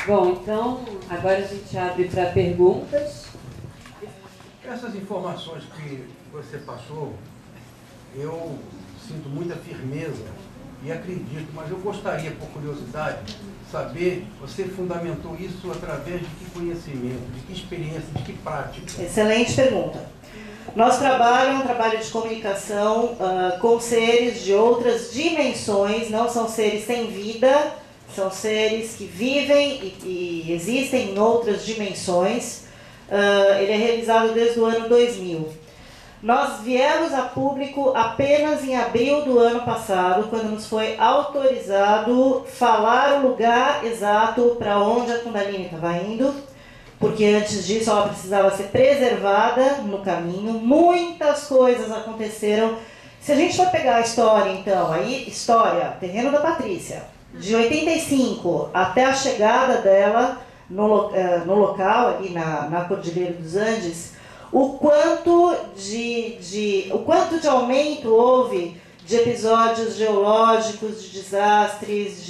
Bom, então, agora a gente abre para perguntas. Essas informações que você passou, eu sinto muita firmeza e acredito, mas eu gostaria, por curiosidade, saber, você fundamentou isso através de que conhecimento, de que experiência, de que prática? Excelente pergunta. Nosso trabalho é um trabalho de comunicação com seres de outras dimensões, não são seres sem vida, são seres que vivem e existem em outras dimensões. Ele é realizado desde o ano 2000. Nós viemos a público apenas em abril do ano passado, quando nos foi autorizado falar o lugar exato para onde a Kundalini estava indo, porque antes disso ela precisava ser preservada no caminho. Muitas coisas aconteceram. Se a gente for pegar a história, então, aí, história, terreno da Patrícia, de 85 até a chegada dela no local, ali na Cordilheira dos Andes, o quanto de aumento houve de episódios geológicos, de desastres,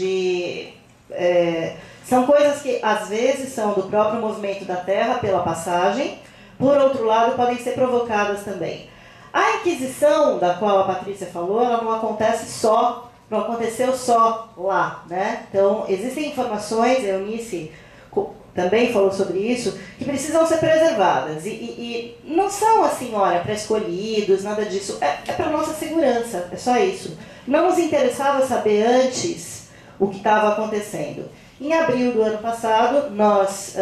são coisas que às vezes são do próprio movimento da Terra pela passagem, por outro lado podem ser provocadas também. A Inquisição, da qual a Patrícia falou, ela não aconteceu só lá, né? Então existem informações, a Eunice também falou sobre isso, que precisam ser preservadas. E não são assim, olha, para escolhidos, nada disso. É para nossa segurança, é só isso. Não nos interessava saber antes o que estava acontecendo. Em abril do ano passado, nós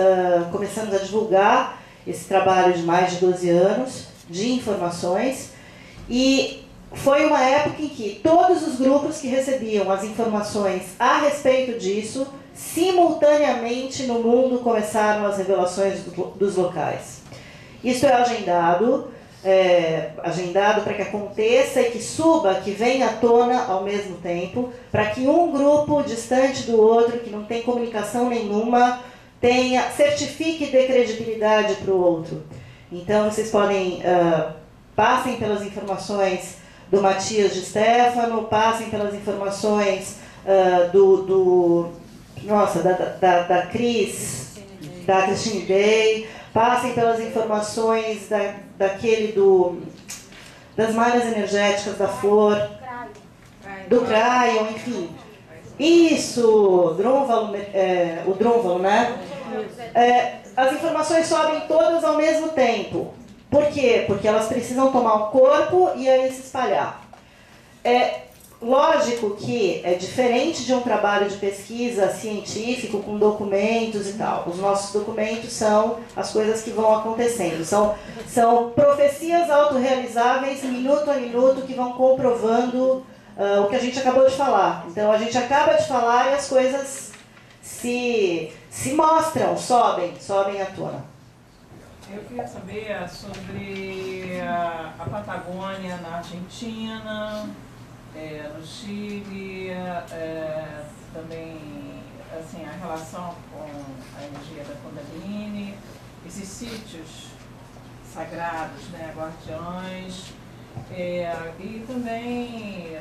começamos a divulgar esse trabalho de mais de 12 anos de informações, e foi uma época em que todos os grupos que recebiam as informações a respeito disso, simultaneamente no mundo começaram as revelações dos locais. Isso é agendado para que aconteça e que suba, que venha à tona ao mesmo tempo, para que um grupo distante do outro, que não tem comunicação nenhuma, certifique e dê credibilidade para o outro. Então vocês podem, passem pelas informações do Matias de Stefano, passem pelas informações da Cris, da Christine Day, passem pelas informações das malhas energéticas da flor, do Cryon, enfim. Isso, o Drúnvalo, né? As informações sobem todas ao mesmo tempo. Por quê? Porque elas precisam tomar um corpo e aí se espalhar. Lógico que é diferente de um trabalho de pesquisa científico com documentos e tal. Os nossos documentos são as coisas que vão acontecendo. São profecias autorrealizáveis, minuto a minuto, que vão comprovando o que a gente acabou de falar. Então, a gente acaba de falar e as coisas se mostram, sobem à tona. Eu queria saber sobre a Patagônia na Argentina, no Chile, também assim, a relação com a energia da Kundalini, esses sítios sagrados, né, guardiães, e também,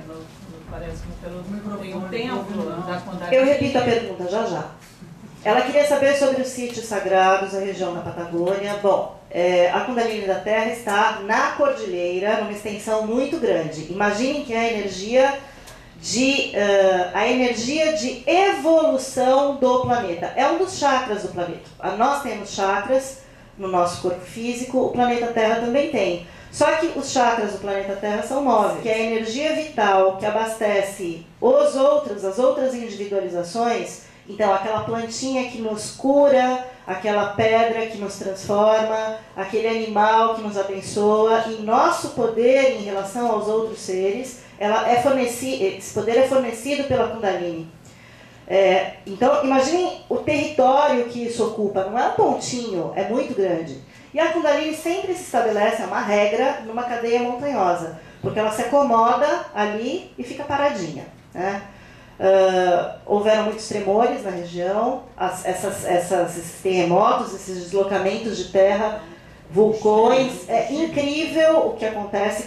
parece que tem um templo da Kundalini. Eu repito a pergunta já. Ela queria saber sobre os sítios sagrados da região da Patagônia. Bom, a Kundalini da Terra está na cordilheira, numa extensão muito grande. Imaginem que é a energia de evolução do planeta. É um dos chakras do planeta. Nós temos chakras no nosso corpo físico, o planeta Terra também tem. Só que os chakras do planeta Terra são 9, que é a energia vital que abastece as outras individualizações. Então, aquela plantinha que nos cura, aquela pedra que nos transforma, aquele animal que nos abençoa, e nosso poder em relação aos outros seres, esse poder é fornecido pela Kundalini. Então, imaginem o território que isso ocupa, não é um pontinho, é muito grande. E a Kundalini sempre se estabelece, é uma regra, numa cadeia montanhosa, porque ela se acomoda ali e fica paradinha, né? Houveram muitos tremores na região, esses terremotos, esses deslocamentos de terra, vulcões. É incrível o que acontece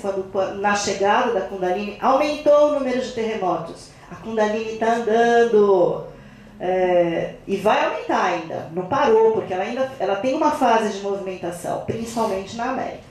na chegada da Kundalini. Aumentou o número de terremotos. A Kundalini está andando. E vai aumentar ainda, não parou, porque ela tem uma fase de movimentação, principalmente na América.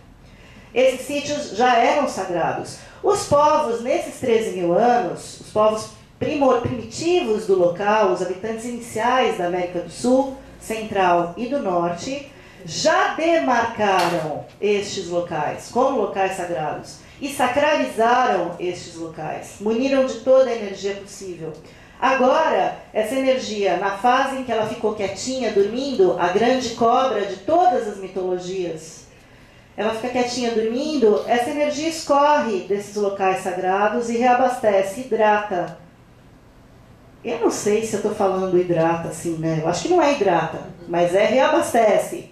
Esses sítios já eram sagrados. Os povos, nesses 13 mil anos, os povos primitivos do local, os habitantes iniciais da América do Sul, Central e do Norte, já demarcaram estes locais como locais sagrados e sacralizaram estes locais, muniram de toda a energia possível. Agora, essa energia, na fase em que ela ficou quietinha, dormindo, a grande cobra de todas as mitologias, ela fica quietinha, dormindo, essa energia escorre desses locais sagrados e reabastece, hidrata. Eu não sei se eu estou falando hidrata assim, né? Eu acho que não é hidrata, mas é reabastece.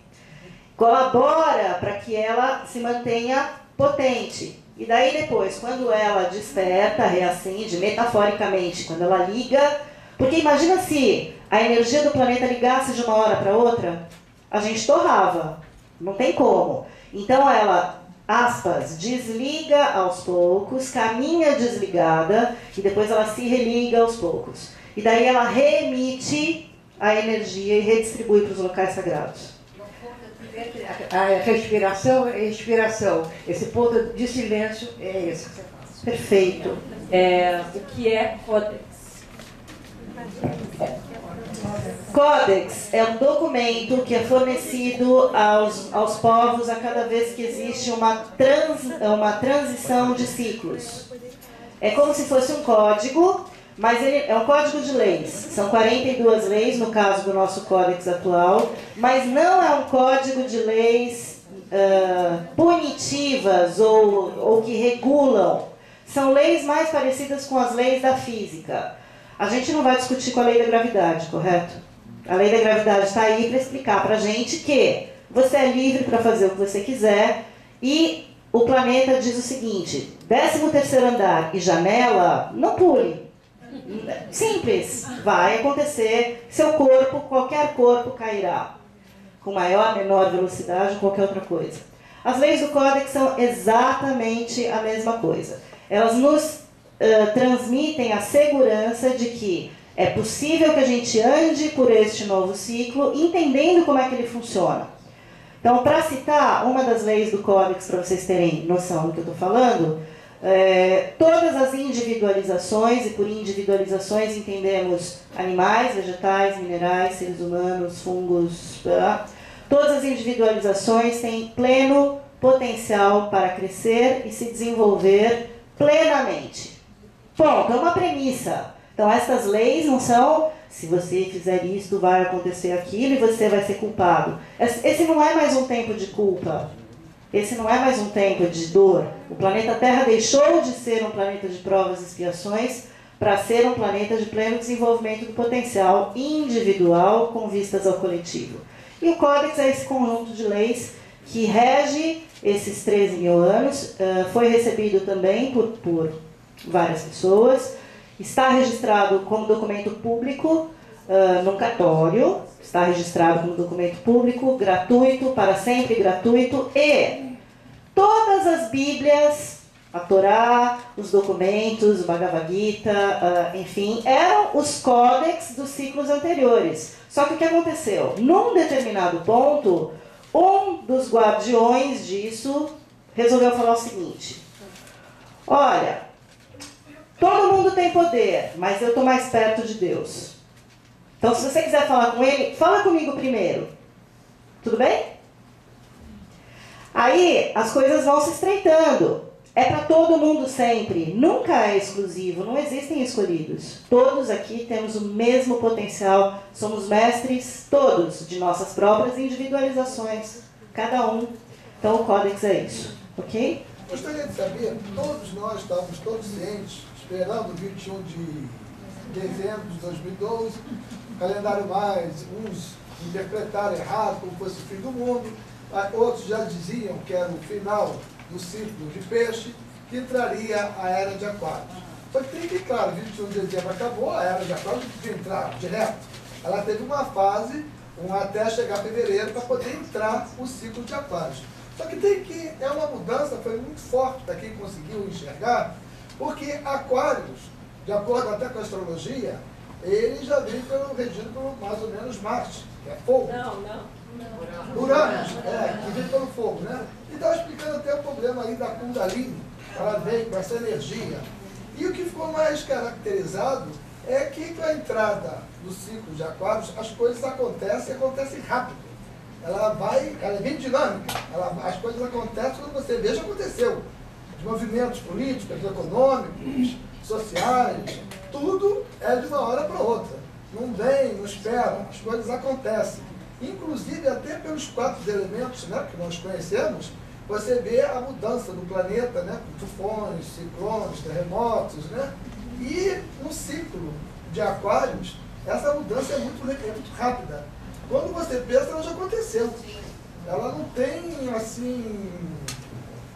Colabora para que ela se mantenha potente. E daí depois, quando ela desperta, reacende, metaforicamente, quando ela liga... Porque imagina se a energia do planeta ligasse de uma hora para outra, a gente torrava. Não tem como. Então ela, aspas, desliga aos poucos, caminha desligada, e depois ela se religa aos poucos. E daí ela reemite a energia e redistribui para os locais sagrados. A respiração é expiração. Esse ponto de silêncio é esse que você faz. Perfeito. O que é Códex? Códex é um documento que é fornecido aos povos a cada vez que existe uma transição de ciclos. É como se fosse um código, mas ele é um código de leis. São 42 leis, no caso do nosso códex atual, mas não é um código de leis punitivas ou que regulam. São leis mais parecidas com as leis da física. A gente não vai discutir com a lei da gravidade, correto? A lei da gravidade está aí para explicar para a gente que você é livre para fazer o que você quiser e o planeta diz o seguinte: 13º andar e janela, não pule. Simples, vai acontecer, seu corpo, qualquer corpo cairá, com maior, menor velocidade, qualquer outra coisa. As leis do Códex são exatamente a mesma coisa. Elas nos transmitem a segurança de que é possível que a gente ande por este novo ciclo, entendendo como é que ele funciona. Então, para citar uma das leis do Códex, para vocês terem noção do que eu estou falando, todas as individualizações, e por individualizações entendemos animais, vegetais, minerais, seres humanos, fungos, todas as individualizações têm pleno potencial para crescer e se desenvolver plenamente. Ponto, é uma premissa. Então, essas leis não são, se você fizer isto, vai acontecer aquilo e você vai ser culpado. Esse não é mais um tempo de culpa. Esse não é mais um tempo de dor. O planeta Terra deixou de ser um planeta de provas e expiações para ser um planeta de pleno desenvolvimento do potencial individual com vistas ao coletivo. E o Códex é esse conjunto de leis que rege esses 13 mil anos, foi recebido também por várias pessoas, está registrado como documento público no cartório, está registrado como documento público, gratuito, para sempre gratuito, e todas as Bíblias, a Torá, os documentos, o Bhagavad Gita, enfim, eram os códex dos ciclos anteriores. Só que o que aconteceu? Num determinado ponto, um dos guardiões disso resolveu falar o seguinte: olha, todo mundo tem poder, mas eu estou mais perto de Deus. Então, se você quiser falar com ele, fala comigo primeiro. Tudo bem? Aí, as coisas vão se estreitando. É para todo mundo sempre. Nunca é exclusivo, não existem escolhidos. Todos aqui temos o mesmo potencial. Somos mestres, todos, de nossas próprias individualizações. Cada um. Então, o Códex é isso. Ok? Gostaria de saber, todos nós estávamos todos cientes, esperando o 21 de dezembro de 2012, calendário mais, uns interpretaram errado, como fosse o fim do mundo, outros já diziam que era o final do ciclo de peixe, que entraria a era de Aquário. Só que tem que, claro, 21 de dezembro acabou, a era de Aquário de entrar direto. Ela teve uma fase, até chegar a fevereiro, para poder entrar o ciclo de Aquários. Só que é uma mudança, foi muito forte para quem conseguiu enxergar, porque Aquários, de acordo até com a astrologia, ele já vem regido por mais ou menos Marte, que é fogo. Não. Uranus, que vem pelo fogo, né? E estava explicando até o problema aí da Kundalini, ela vem com essa energia. E o que ficou mais caracterizado é que com a entrada do ciclo de Aquários, as coisas acontecem rápido. Ela é bem dinâmica, as coisas acontecem quando você vê, já aconteceu. Os movimentos políticos, econômicos, sociais, tudo é de uma hora para outra. Não vem, não espera, as coisas acontecem. Inclusive, até pelos 4 elementos, né, que nós conhecemos, você vê a mudança do planeta, né, com tufões, ciclones, terremotos, né? E no ciclo de Aquários, essa mudança é muito rápida. Quando você pensa, ela já aconteceu. Ela não tem, assim...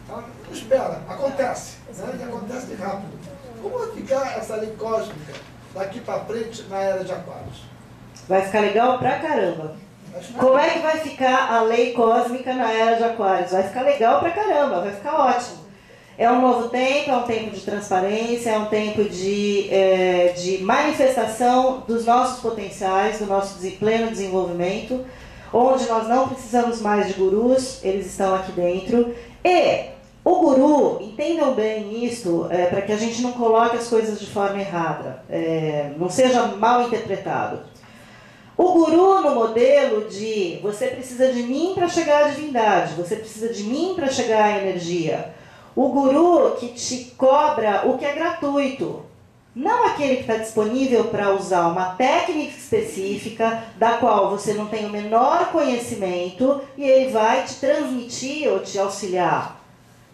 Ela não espera, acontece, né? E acontece rápido. Como vai ficar essa lei cósmica daqui para frente na era de Aquários? Vai ficar legal pra caramba. Como é que vai ficar a lei cósmica na era de Aquários? Vai ficar legal pra caramba, vai ficar ótimo. É um novo tempo, é um tempo de transparência, é um tempo de manifestação dos nossos potenciais, do nosso pleno desenvolvimento, onde nós não precisamos mais de gurus, eles estão aqui dentro. E o guru, entendam bem isso, para que a gente não coloque as coisas de forma errada, não seja mal interpretado. O guru no modelo de você precisa de mim para chegar à divindade, você precisa de mim para chegar à energia. O guru que te cobra o que é gratuito, não aquele que está disponível para usar uma técnica específica da qual você não tem o menor conhecimento e ele vai te transmitir ou te auxiliar.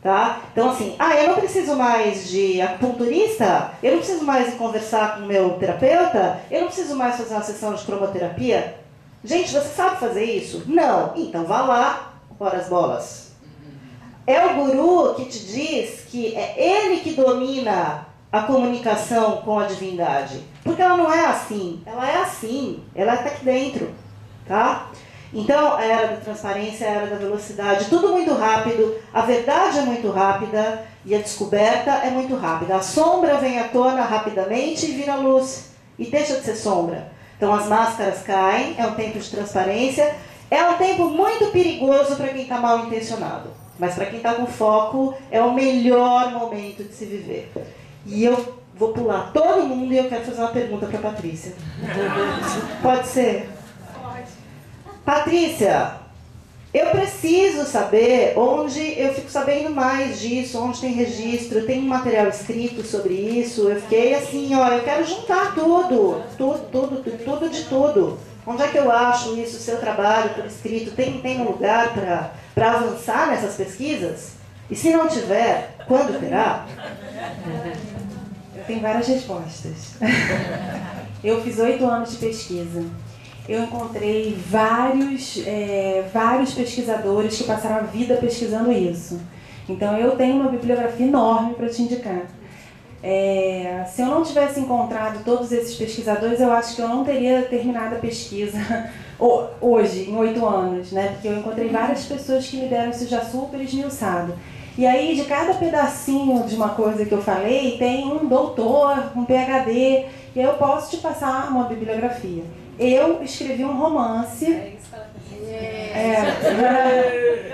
Tá? Então assim, eu não preciso mais de acupunturista, eu não preciso mais de conversar com o meu terapeuta, eu não preciso mais fazer uma sessão de cromoterapia. Gente, você sabe fazer isso? Não. Então vá lá, ora as bolas. É o guru que te diz que é ele que domina a comunicação com a divindade. Porque ela não é assim, ela é assim, ela está aqui dentro. Tá? Então, a era da transparência, a era da velocidade, tudo muito rápido, a verdade é muito rápida e a descoberta é muito rápida. A sombra vem à tona rapidamente e vira luz, e deixa de ser sombra. Então, as máscaras caem, é um tempo de transparência, é um tempo muito perigoso para quem está mal intencionado. Mas para quem está com foco, é o melhor momento de se viver. E eu vou pular todo mundo e eu quero fazer uma pergunta para a Patrícia. Pode ser? Patrícia, eu preciso saber onde eu fico sabendo mais disso, onde tem registro, tem um material escrito sobre isso. Eu fiquei assim, eu quero juntar tudo de tudo. Onde é que eu acho isso, seu trabalho por escrito? Tem um lugar para avançar nessas pesquisas? E se não tiver, quando terá? Eu tenho várias respostas. Eu fiz 8 anos de pesquisa. Eu encontrei vários pesquisadores que passaram a vida pesquisando isso. Então, eu tenho uma bibliografia enorme para te indicar. Se eu não tivesse encontrado todos esses pesquisadores, eu acho que eu não teria terminado a pesquisa hoje, em 8 anos, né? Porque eu encontrei várias pessoas que me deram isso já super esmiuçado. E aí, de cada pedacinho de uma coisa que eu falei, tem um doutor, um PhD, e aí eu posso te passar uma bibliografia. Eu escrevi um romance. Eu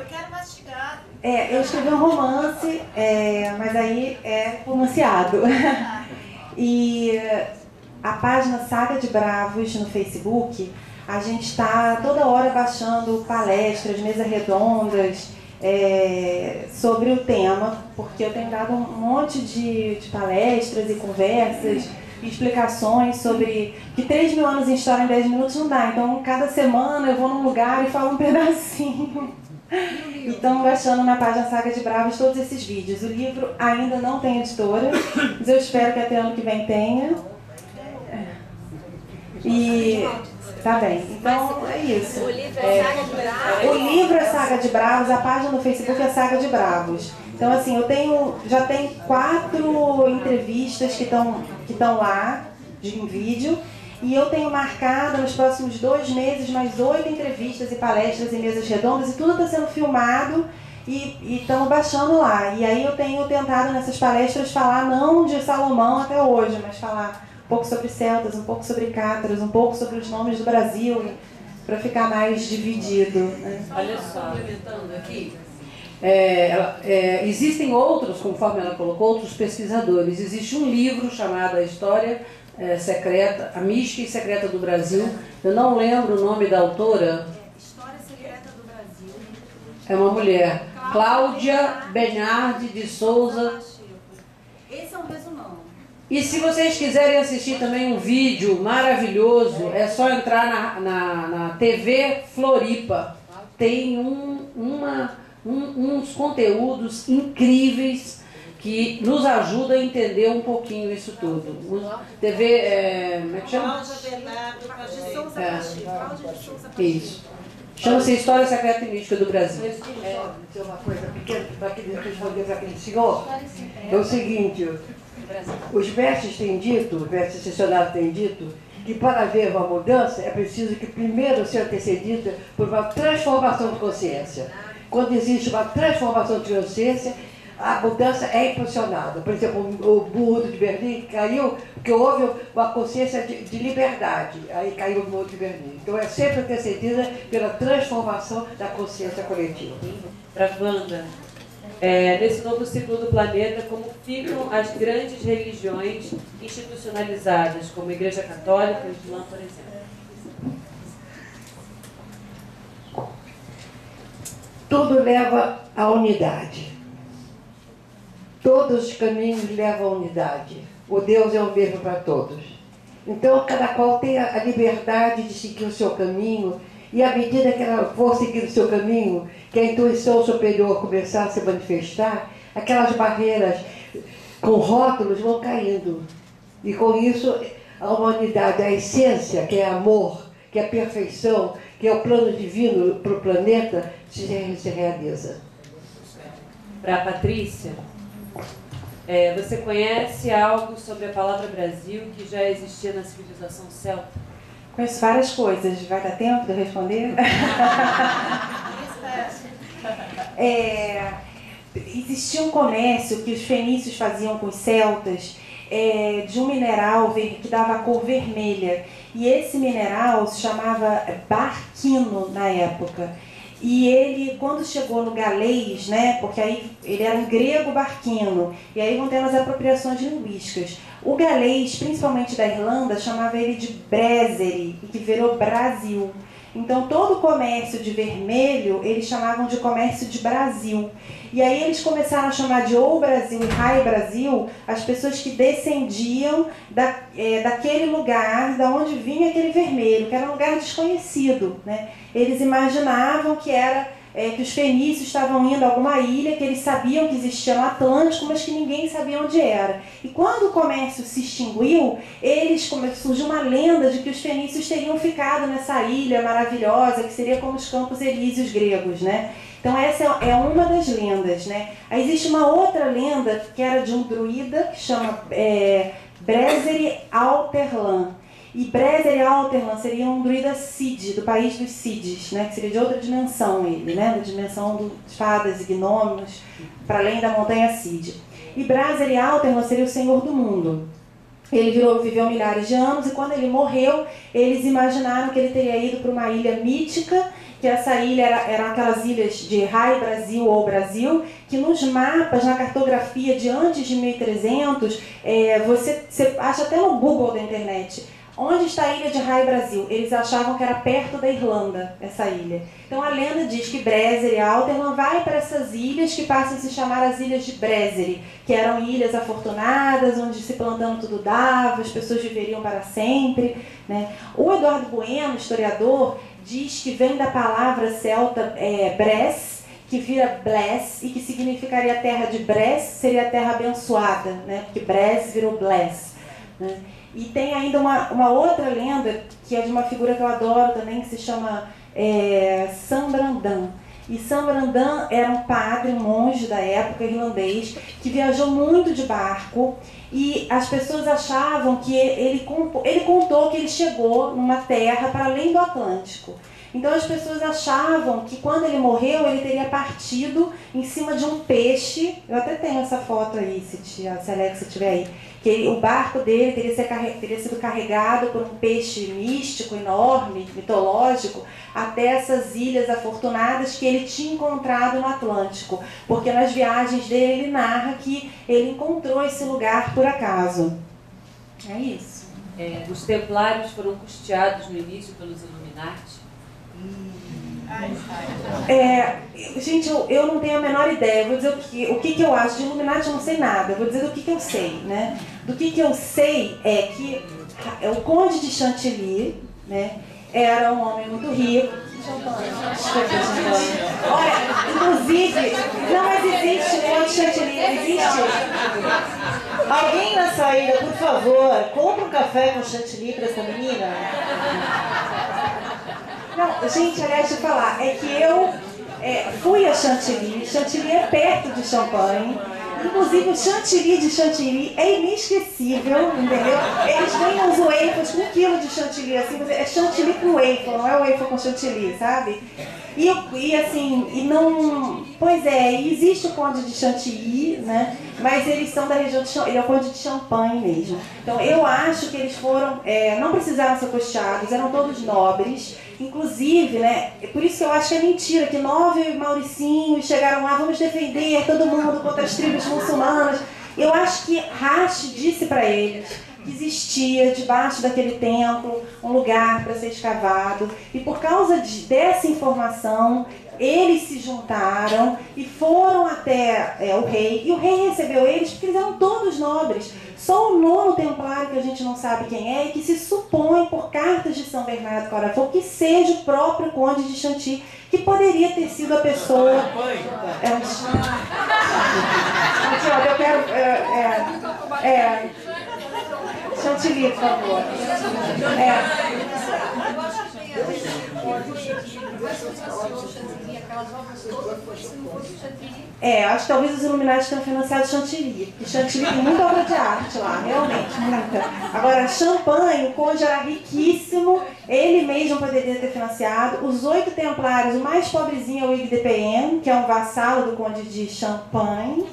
quero mastigar. Eu escrevi um romance, mas aí é romanceado. E a página Saga de Bravos no Facebook, a gente está toda hora baixando palestras, mesas redondas sobre o tema, porque eu tenho dado um monte de palestras e conversas, explicações sobre que 3.000 anos em história em 10 minutos não dá. Então, cada semana eu vou num lugar e falo um pedacinho. E estamos baixando na página Saga de Bravos todos esses vídeos. O livro ainda não tem editora, mas eu espero que até ano que vem tenha. E tá bem. Então, é isso. O livro é Saga de Bravos? O livro é Saga de Bravos, a página no Facebook é Saga de Bravos. Então, assim, já tenho 4 entrevistas que estão lá, em vídeo, e eu tenho marcado nos próximos 2 meses mais 8 entrevistas e palestras e mesas redondas, e tudo está sendo filmado e estamos baixando lá. E aí eu tenho tentado nessas palestras falar não de Salomão até hoje, mas falar pouco sobre celtas, um pouco sobre cátaros, um pouco sobre os nomes do Brasil, para ficar mais dividido, né? Olha só, complementando aqui. Existem outros, conforme ela colocou, outros pesquisadores. Existe um livro chamado A História Secreta, a Mística e Secreta do Brasil. Eu não lembro o nome da autora. História Secreta do Brasil. É uma mulher, Cláudia Bernardi de Souza. Esse é um resumão. E se vocês quiserem assistir também um vídeo maravilhoso, é só entrar na TV Floripa. Tem uns conteúdos incríveis que nos ajudam a entender um pouquinho isso tudo. TV, como é que chama? Cláudia de Souza Pacheco. Isso. Chama-se História Secreta e Mística do Brasil. Dizer uma coisa pequena para responder para aquele senhor. É o seguinte, os mestres têm dito, os mestres sessionários têm dito, que para haver uma mudança é preciso que primeiro seja antecedida por uma transformação de consciência. Quando existe uma transformação de consciência, a mudança é impulsionada. Por exemplo, o muro de Berlim caiu porque houve uma consciência de liberdade. Aí caiu o muro de Berlim. Então é sempre antecedida pela transformação da consciência coletiva. Para a Wanda, nesse novo ciclo do planeta, como ficam as grandes religiões institucionalizadas, como a Igreja Católica e o Islã, por exemplo? Tudo leva à unidade. Todos os caminhos levam à unidade. O Deus é o mesmo para todos. Então, cada qual tem a liberdade de seguir o seu caminho, e à medida que ela for seguir o seu caminho, que a intuição superior começar a se manifestar, aquelas barreiras com rótulos vão caindo. E com isso, a humanidade, a essência, que é amor, que é perfeição, que é o plano divino para o planeta, se realiza. Para a Patrícia, você conhece algo sobre a palavra Brasil que já existia na civilização celta? Conheço várias coisas. Vai dar tempo de eu responder? Existia um comércio que os fenícios faziam com os celtas, de um mineral que dava a cor vermelha. E esse mineral se chamava barquino na época. E ele, quando chegou no galês, né, porque aí ele era um grego barquino, e aí vão tendo as apropriações linguísticas. O galês, principalmente da Irlanda, chamava ele de Brasserie, e que virou Brasil. Então, todo o comércio de vermelho, eles chamavam de comércio de Brasil. E aí eles começaram a chamar de ou Brasil e Rai Brasil as pessoas que descendiam daquele lugar, da onde vinha aquele vermelho, que era um lugar desconhecido, né? Eles imaginavam que que os fenícios estavam indo a alguma ilha, que eles sabiam que existia no Atlântico, mas que ninguém sabia onde era. E quando o comércio se extinguiu, surgiu uma lenda de que os fenícios teriam ficado nessa ilha maravilhosa, que seria como os Campos Elíseos gregos, né? Então essa é uma das lendas, né? Aí existe uma outra lenda que era de um druida que chama Brasserie Alterlan. E Brasserie Alterlan seria um druida Cid, do país dos Cides, né? Que seria de outra dimensão ele, né? Da dimensão dos fadas e gnomos, para além da montanha Cid. E Brasserie Alterlan seria o senhor do mundo. Ele viveu milhares de anos e quando ele morreu, eles imaginaram que ele teria ido para uma ilha mítica, que essa ilha eram aquelas ilhas de Rai Brasil ou Brasil, que nos mapas, na cartografia de antes de 1300, você acha até no Google da internet, onde está a ilha de Rai Brasil? Eles achavam que era perto da Irlanda, essa ilha. Então a lenda diz que Brasserie Alterlan vai para essas ilhas que passam a se chamar as Ilhas de Brasserie, que eram ilhas afortunadas, onde se plantando tudo dava, as pessoas viveriam para sempre, né? O Eduardo Bueno, historiador, diz que vem da palavra celta Bres, que vira Bless, e que significaria a terra de Bres, seria a terra abençoada, né? Porque Bres virou Bless, né? E tem ainda uma outra lenda, que é de uma figura que eu adoro também, que se chama San Brandan. E San Brandan era um padre, um monge da época, irlandês, que viajou muito de barco, e as pessoas achavam que ele contou que ele chegou numa terra para além do Atlântico. Então as pessoas achavam que quando ele morreu, ele teria partido em cima de um peixe. Eu até tenho essa foto aí, se a Alexa estiver aí. Que o barco dele teria sido carregado por um peixe místico, enorme, mitológico, até essas ilhas afortunadas que ele tinha encontrado no Atlântico. Porque nas viagens dele, ele narra que ele encontrou esse lugar por acaso. É isso. Os templários foram custeados no início pelos Illuminati. Gente, eu não tenho a menor ideia. Eu vou dizer o que eu acho. De Illuminati eu não sei nada. Eu vou dizer do que eu sei, né? Do que eu sei é que o Conde de Chantilly, né, era um homem muito rico. Olha, inclusive, não, mas existe o Conde de Chantilly, existe. Alguém na saída, por favor, compra um café com chantilly para essa menina. Não, gente, aliás, deixa eu falar, é que eu fui a Chantilly. Chantilly é perto de Champagne. Inclusive, o chantilly de Chantilly é inesquecível, entendeu? Eles têm uns wafers com 1 quilo de chantilly, assim, é chantilly com wafer, não é wafer com chantilly, sabe? E não... Pois é, existe o Conde de Chantilly, né? Mas eles são da região de ele é o Conde de Champagne mesmo. Então, eu acho que eles foram... não precisaram ser custeados, eram todos nobres. Inclusive, né, por isso que eu acho que é mentira que 9 mauricinhos chegaram lá, vamos defender todo mundo contra as tribos muçulmanas. Eu acho que Rashi disse para eles que existia debaixo daquele templo um lugar para ser escavado, e por causa dessa informação eles se juntaram e foram até o rei, e o rei recebeu eles porque eles eram todos nobres. Só o 9º templário, que a gente não sabe quem é, e que se supõe por cartas de São Bernardo Claraval que seja o próprio Conde de Chantilly, que poderia ter sido a pessoa... Eu quero... Chantilly, por favor. Acho que talvez os Illuminati tenham financiado Chantilly, porque Chantilly tem muita obra de arte lá, realmente, muita. Agora, Champagne, o conde era riquíssimo, ele mesmo poderia ter financiado. Os 8 templários, o mais pobrezinho é o Hugues de Payenne, que é um vassalo do conde de Champagne,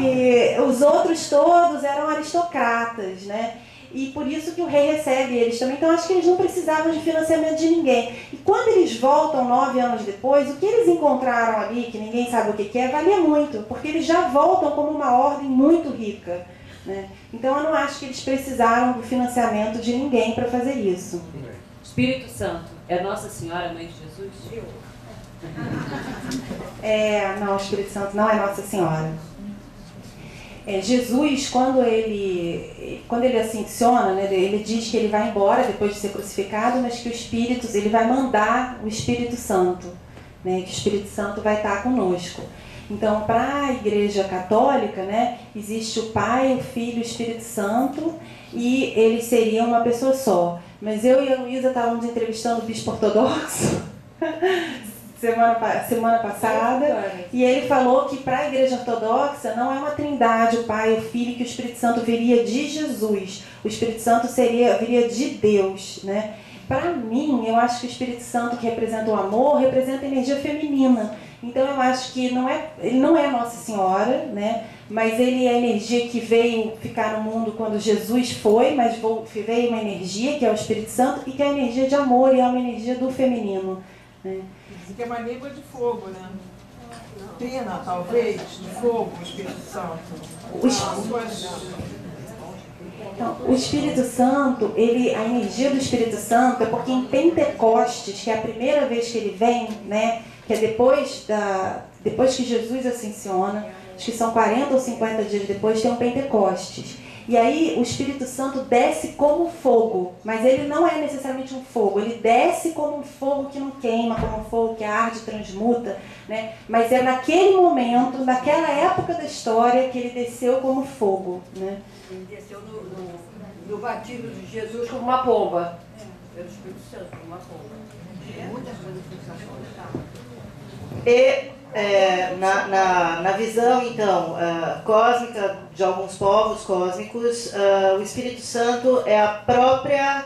e os outros todos eram aristocratas, né? E por isso que o rei recebe eles também. Então, acho que eles não precisavam de financiamento de ninguém. E quando eles voltam 9 anos depois, o que eles encontraram ali, que ninguém sabe o que é, valia muito, porque eles já voltam como uma ordem muito rica, né? Então, eu não acho que eles precisaram do financiamento de ninguém para fazer isso. Espírito Santo é Nossa Senhora, Mãe de Jesus? Não, o Espírito Santo não é Nossa Senhora. Jesus, quando ele ascensiona, né, ele diz que ele vai embora depois de ser crucificado, mas que ele vai mandar o Espírito Santo, né, que o Espírito Santo vai estar conosco. Então, para a Igreja Católica, né, existe o Pai, o Filho e o Espírito Santo, e eles seriam uma pessoa só. Mas eu e a Luísa estávamos entrevistando o bispo ortodoxo semana passada, e ele falou que para a Igreja Ortodoxa não é uma trindade, o Pai, o Filho, que o Espírito Santo viria de Jesus. O Espírito Santo viria de Deus, né? Para mim, eu acho que o Espírito Santo, que representa o amor, representa a energia feminina. Então, eu acho que ele não é Nossa Senhora, né? Mas ele é a energia que veio ficar no mundo quando Jesus foi, mas veio uma energia, que é o Espírito Santo, e que é a energia de amor, e é uma energia do feminino, né? Que é uma língua de fogo, né? Trina, talvez, de fogo, o Espírito Santo. Então, o Espírito Santo, a energia do Espírito Santo é porque em Pentecostes, que é a primeira vez que ele vem, né, que é depois que Jesus ascensiona, acho que são 40 ou 50 dias depois, tem um Pentecostes. E aí o Espírito Santo desce como fogo, mas ele não é necessariamente um fogo, ele desce como um fogo que não queima, como um fogo que arde, transmuta, né? Mas é naquele momento, naquela época da história, que ele desceu como fogo, né? Ele desceu no batismo de Jesus como uma pomba. Pelo Espírito Santo, como uma pomba. Muitas manifestações, tá? E na visão, então, cósmica de alguns povos cósmicos, o Espírito Santo é a própria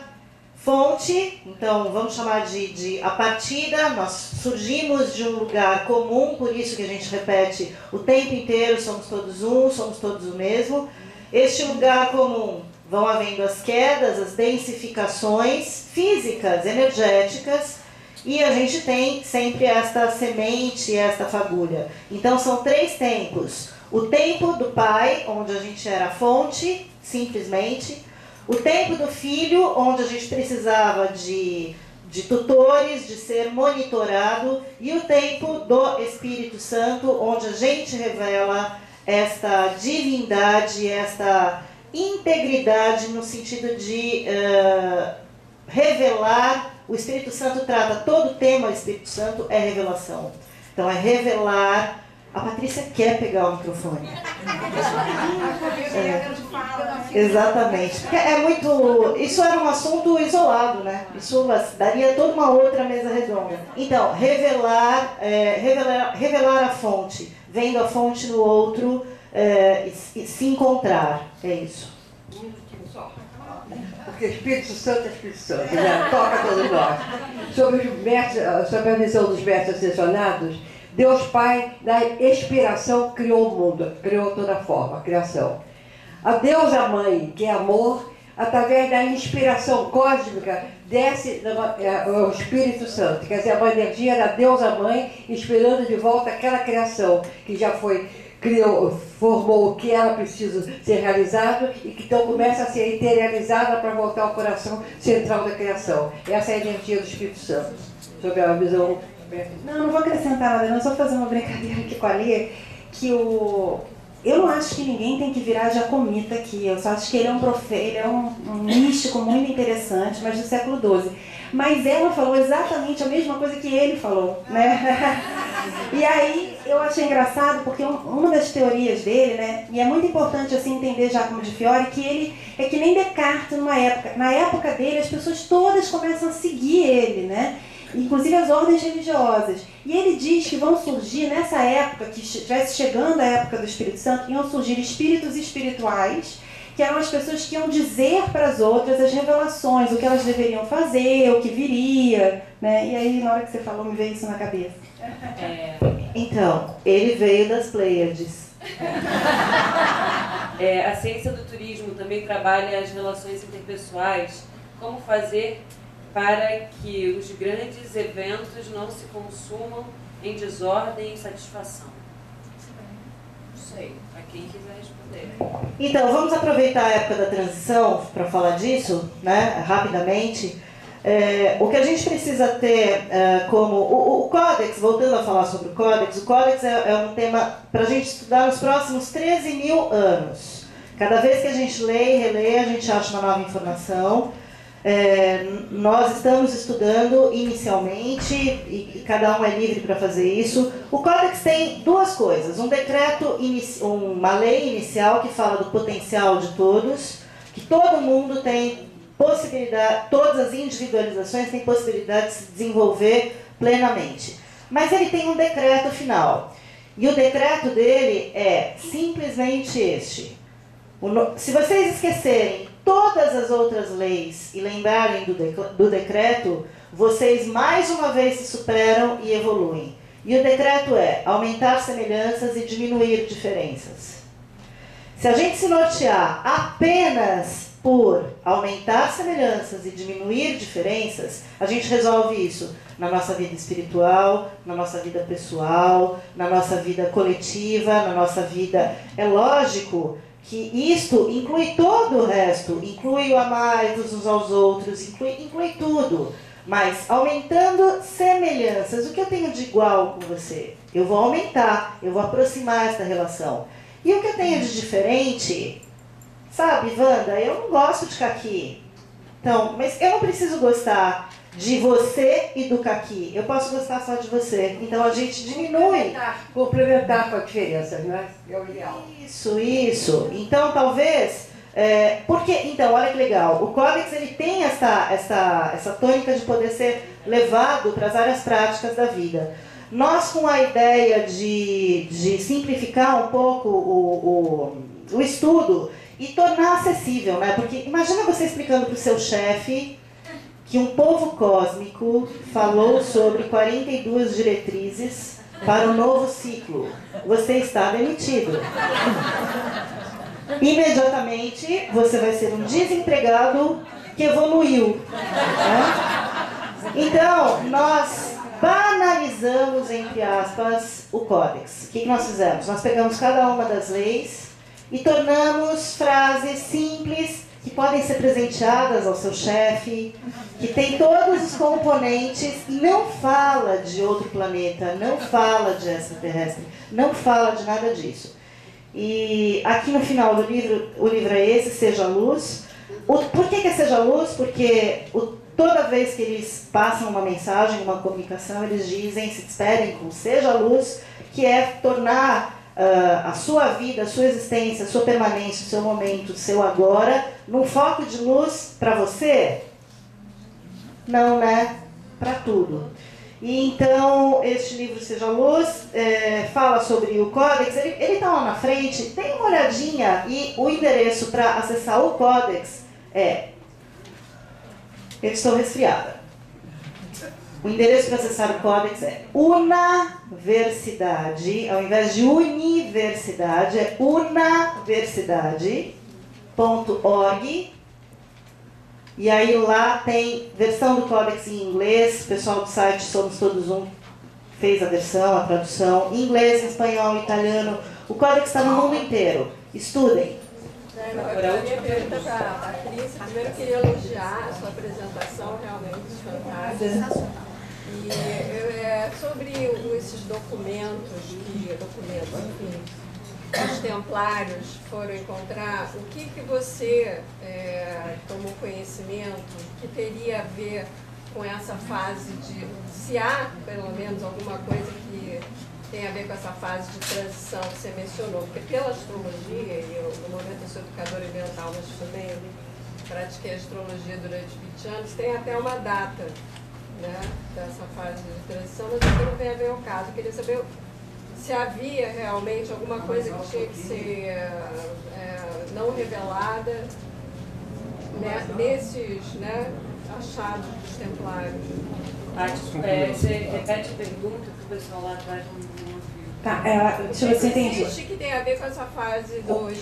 Fonte, então vamos chamar de a partida, nós surgimos de um lugar comum, por isso que a gente repete o tempo inteiro, somos todos um, somos todos o mesmo. Este lugar comum, vão havendo as quedas, as densificações físicas, energéticas, e a gente tem sempre esta semente, esta fagulha. Então são 3 tempos. O tempo do pai, onde a gente era fonte, simplesmente. O tempo do filho, onde a gente precisava de tutores, de ser monitorado. E o tempo do Espírito Santo, onde a gente revela esta divindade, esta integridade no sentido de revelar. O Espírito Santo trata, todo o tema do Espírito Santo é revelação. Então é revelar. A Patrícia quer pegar o microfone. Exatamente. Porque é muito. Isso era um assunto isolado, né? Isso daria toda uma outra mesa redonda. Então, revelar a fonte, vendo a fonte no outro e se encontrar. É isso. Porque Espírito Santo é Espírito Santo, né? Toca todos nós. Sobre a visão dos mestres ascensionados, Deus Pai, na expiração, criou o mundo, criou toda a forma, a criação. A Deusa Mãe, que é amor, através da inspiração cósmica, desce o Espírito Santo. Quer dizer, a energia da Deusa Mãe, inspirando de volta aquela criação que já foi, formou o que ela precisa ser realizado e que então começa a ser interiorizada para voltar ao coração central da criação. Essa é a energia do Espírito Santo, sob a visão. Não vou acrescentar nada, não, só fazer uma brincadeira aqui com a Lia, que eu não acho que ninguém tem que virar jacomita aqui, eu só acho que ele é um profeta, ele é um místico muito interessante, mas do século XII. Mas ela falou exatamente a mesma coisa que ele falou, né? E aí eu achei engraçado, porque uma das teorias dele, né, e é muito importante assim entender Giacomo de Fiore, que ele é que nem Descartes numa época. Na época dele, as pessoas todas começam a seguir ele, né? Inclusive as ordens religiosas. E ele diz que vão surgir, nessa época, que estivesse chegando a época do Espírito Santo, iam surgir espíritos espirituais, que eram as pessoas que iam dizer para as outras as revelações, o que elas deveriam fazer, o que viria, né? E aí, na hora que você falou, me veio isso na cabeça. Então, ele veio das Pleiades. A ciência do turismo também trabalha as relações interpessoais, como fazer para que os grandes eventos não se consumam em desordem e insatisfação. Não sei, para quem quiser responder. Então, vamos aproveitar a época da transição para falar disso, né, rapidamente. O que a gente precisa ter como... O Códex, voltando a falar sobre o Códex é um tema para a gente estudar nos próximos 13.000 anos. Cada vez que a gente lê e relê, a gente acha uma nova informação. Nós estamos estudando inicialmente, e cada um é livre para fazer isso. O Códex tem 2 coisas: um decreto, uma lei inicial que fala do potencial de todos, que todo mundo tem possibilidade, todas as individualizações têm possibilidade de se desenvolver plenamente. Mas ele tem um decreto final, e o decreto dele é simplesmente este. Se vocês esquecerem todas as outras leis e lembrarem do decreto, vocês mais uma vez se superam e evoluem. E o decreto é aumentar semelhanças e diminuir diferenças. Se a gente se nortear apenas por aumentar semelhanças e diminuir diferenças, a gente resolve isso na nossa vida espiritual, na nossa vida pessoal, na nossa vida coletiva, na nossa vida... É lógico que isto inclui todo o resto, inclui o amar uns aos outros, inclui tudo. Mas aumentando semelhanças, o que eu tenho de igual com você? Eu vou aumentar, eu vou aproximar esta relação. E o que eu tenho de diferente? Sabe, Wanda, eu não gosto de caqui. Então, mas eu não preciso gostar de você e do caqui. Eu posso gostar só de você. Então a gente diminui. Complementar com a diferença, né? É o ideal. Isso. Então talvez... porque, então, olha que legal. O Códex ele tem essa tônica de poder ser levado para as áreas práticas da vida. Nós, com a ideia de simplificar um pouco o estudo e tornar acessível, né? Porque imagina você explicando para o seu chefe que um povo cósmico falou sobre 42 diretrizes para o novo ciclo. Você está demitido. Imediatamente você vai ser um desempregado que evoluiu. Né? Então, nós banalizamos, entre aspas, o Códex. O que nós fizemos? Nós pegamos cada uma das leis e tornamos frases simples que podem ser presenteadas ao seu chefe, que tem todos os componentes, e não fala de outro planeta, não fala de extraterrestre, não fala de nada disso. E aqui no final do livro, o livro é esse, Seja Luz. Por que é Seja Luz? Porque toda vez que eles passam uma mensagem, uma comunicação, eles dizem, se despedem com Seja Luz, que é tornar a sua vida, a sua existência, a sua permanência, o seu momento, o seu agora, num foco de luz para você? Não, né? Para tudo. E então, este livro Seja Luz fala sobre o Códex. Ele está lá na frente, tem uma olhadinha, e o endereço para acessar o Códex é... Eu estou resfriada. O endereço para acessar o Códex é Unaversidade, ao invés de universidade, é unaversidade.org. E aí lá tem versão do Códex em inglês, o pessoal do site Somos Todos Um fez a versão, a tradução, em inglês, em espanhol, em italiano. O Códex está no mundo inteiro. Estudem. A minha pergunta para a Patrícia, primeiro eu queria elogiar a sua apresentação, realmente fantástica. E sobre esses documentos, enfim, os templários foram encontrar, o que você tomou conhecimento que teria a ver com essa fase de, se há pelo menos alguma coisa que tem a ver com essa fase de transição que você mencionou, porque pela astrologia, e eu no momento eu sou educadora ambiental, mas também pratiquei astrologia durante 20 anos, tem até uma data, né, dessa fase de transição, mas aqui não vem a ver o caso. Eu queria saber se havia realmente alguma coisa que tinha que ser não revelada, né, nesses, né, achados dos templários. Você repete a pergunta que o pessoal lá atrás não ouviu. Tá, deixa eu ver se eu entendi. Existe que tem a ver com essa fase dos...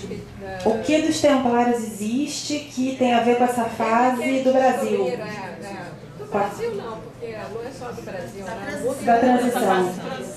O que dos templários existe que tem a ver com essa fase do Brasil? Do Brasil não, porque não é só do Brasil, né? Da transição.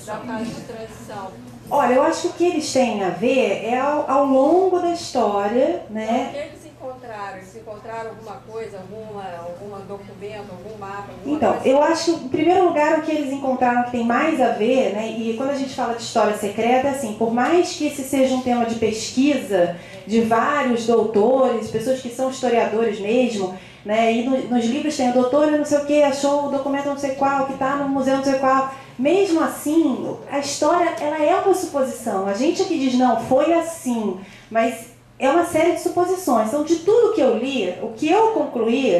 Da fase de transição. Olha, eu acho que o que eles têm a ver é ao longo da história, né? O que eles encontraram? Eles encontraram alguma coisa, algum documento, algum mapa? Então, coisa? eu acho que, em primeiro lugar, o que eles encontraram que tem mais a ver, né? E quando a gente fala de história secreta, assim, por mais que esse seja um tema de pesquisa de vários doutores, pessoas que são historiadores mesmo, né? E nos livros tem o doutor não sei o que, achou o documento não sei qual, que está no museu não sei qual. Mesmo assim, a história, ela é uma suposição. A gente aqui diz, não, foi assim, mas é uma série de suposições. Então, de tudo que eu li, o que eu concluí,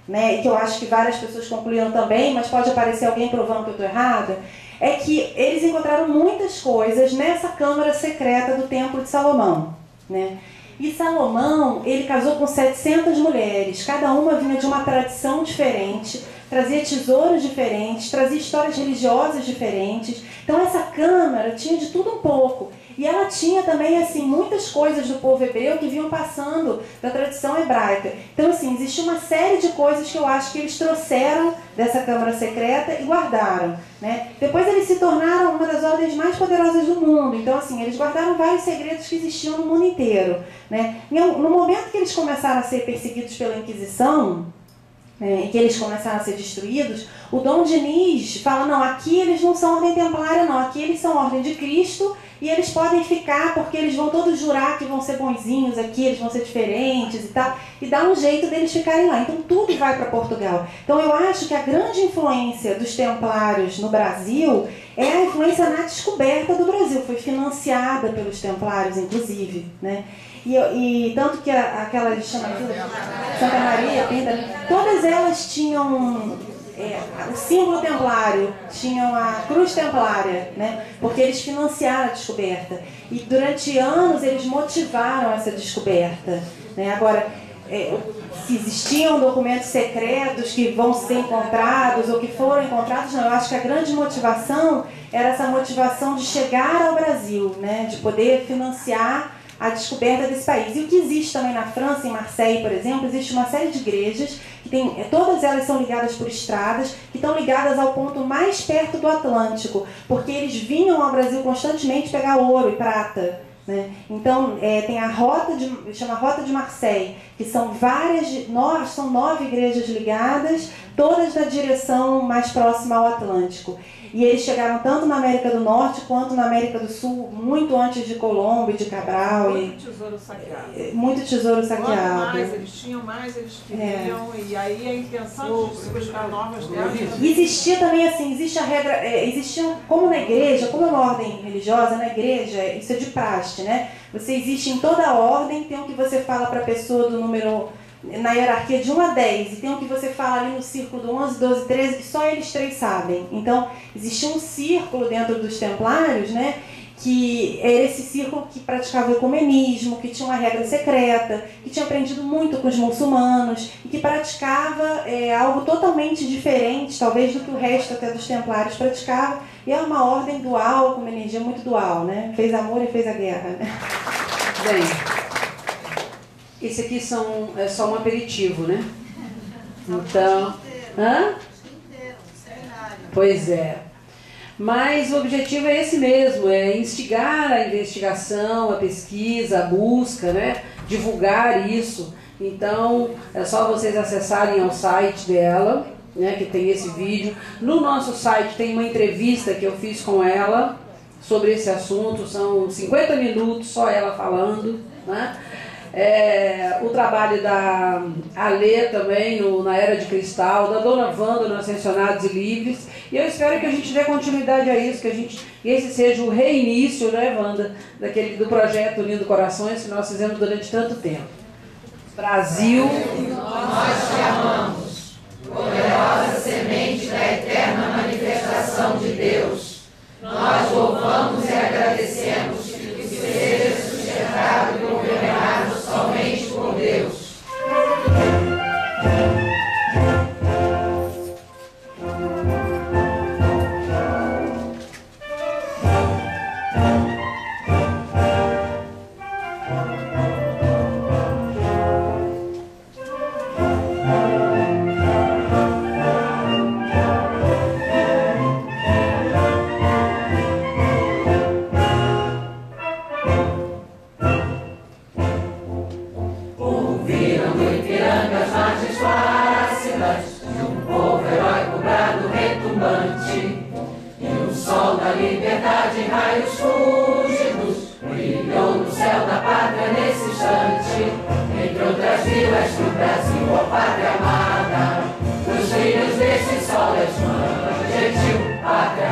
né, e que eu acho que várias pessoas concluíram também, mas pode aparecer alguém provando que eu estou errada, é que eles encontraram muitas coisas nessa câmara secreta do Templo de Salomão, né? E Salomão, ele casou com 700 mulheres, cada uma vinha de uma tradição diferente, trazia tesouros diferentes, trazia histórias religiosas diferentes. Então essa câmara tinha de tudo um pouco. E ela tinha também, assim, muitas coisas do povo hebreu que vinham passando da tradição hebraica. Então, assim, existe uma série de coisas que eu acho que eles trouxeram dessa câmara secreta e guardaram, né? Depois eles se tornaram uma das ordens mais poderosas do mundo. Então, assim, eles guardaram vários segredos que existiam no mundo inteiro, né? No momento que eles começaram a ser perseguidos pela Inquisição, e que eles começaram a ser destruídos, o Dom Diniz fala, não, aqui eles não são ordem templária, não, aqui eles são ordem de Cristo, e eles podem ficar porque eles vão todos jurar que vão ser bonzinhos aqui, eles vão ser diferentes e tal, e dá um jeito deles ficarem lá. Então tudo vai para Portugal. Então eu acho que a grande influência dos templários no Brasil é a influência na descoberta do Brasil, foi financiada pelos templários, inclusive, né? E tanto que aquelas chamadas Santa Maria, Pinta, todas elas tinham o símbolo templário, tinham a cruz templária, né? Porque eles financiaram a descoberta. E durante anos eles motivaram essa descoberta, né? Agora, se existiam documentos secretos que vão ser encontrados ou que foram encontrados, não. Eu acho que a grande motivação era essa motivação de chegar ao Brasil, né, de poder financiar a descoberta desse país. E o que existe também na França, em Marseille, por exemplo, existe uma série de igrejas, que todas elas são ligadas por estradas, que estão ligadas ao ponto mais perto do Atlântico, porque eles vinham ao Brasil constantemente pegar ouro e prata, né? Então, tem a rota chama Rota de Marseille, que são são 9 igrejas ligadas, todas na direção mais próxima ao Atlântico. E eles chegaram tanto na América do Norte quanto na América do Sul, muito antes de Colombo e de Cabral. Muito tesouro saqueado. Muito tesouro saqueado. Quanto mais eles tinham, mais eles queriam. E aí a intenção de se buscar novas terras. Existia também, assim, existe a regra, existia, como na igreja, como é uma ordem religiosa, na igreja, isso é de praxe, né? Você existe em toda a ordem, tem o que você fala para a pessoa do número, na hierarquia de 1 a 10, e tem o que você fala ali no círculo do 11, 12, 13, que só eles 3 sabem. Então, existia um círculo dentro dos templários, né, que era esse círculo que praticava o ecumenismo, que tinha uma regra secreta, que tinha aprendido muito com os muçulmanos, e que praticava algo totalmente diferente, talvez, do que o resto até dos templários praticava, e é uma ordem dual, com uma energia muito dual, né? Fez amor e fez a guerra, né? Bem, esse aqui é só um aperitivo, né? Então... Hã? Pois é. Mas o objetivo é esse mesmo, é instigar a investigação, a pesquisa, a busca, né? Divulgar isso. Então, é só vocês acessarem ao site dela, né? Que tem esse vídeo. No nosso site tem uma entrevista que eu fiz com ela sobre esse assunto. São 50 minutos, só ela falando, né? O trabalho da Alê também na Era de Cristal, da Dona Wanda no Ascensionados e Livres, e eu espero que a gente dê continuidade a isso, que esse seja o reinício, né, Wanda, do projeto Unindo Corações que nós fizemos durante tanto tempo. Brasil, nós te amamos, poderosa semente da eterna manifestação de Deus. Nós louvamos e agradecemos que seja sustentado e governado somente por Deus. Pátria amada, os filhos desse sol és mãe, gentil, pátria